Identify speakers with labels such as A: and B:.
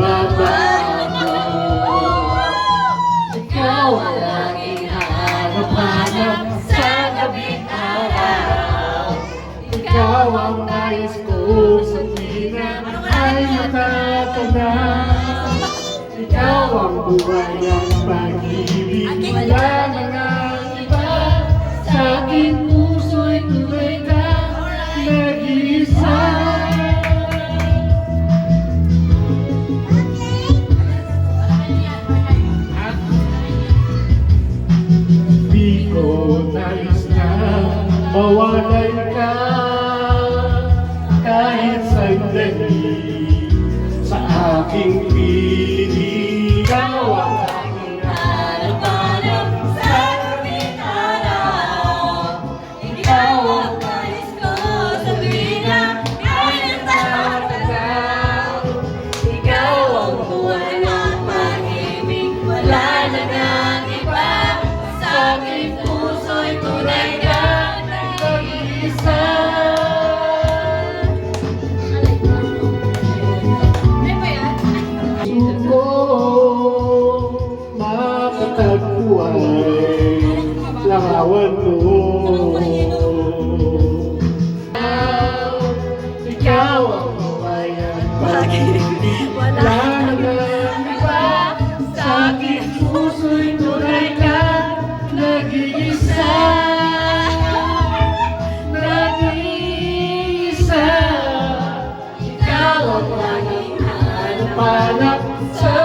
A: pagbabago. Ikaw ang laging hanap-hanap sa gabing araw. Ikaw ang nais ko sa tuwina ay natatanap. Ikaw ang buhay at pag-ibig, wala na ngang iba. Sa aking puso'y tuloy ka nag-iisa. Di ko nais na mawalay ka kahit sandali sa aking piling. Ikaw ang aking hanap-hanap sa gabing araw. Ikaw ang nais ko sa tuwina ay natatanap. Ikaw ang buhay at pag-ibig, wala na ngang iba. Sa aking puso'y tunay ka nag-iisa. Makatagpuan langawan mo. Ikaw ang buhay at pag-ibig, wala na ngang iba. Sa aking puso'y tunay ka nag-iisa. Nag-iisa. Ikaw ang laging hanap-hanap sa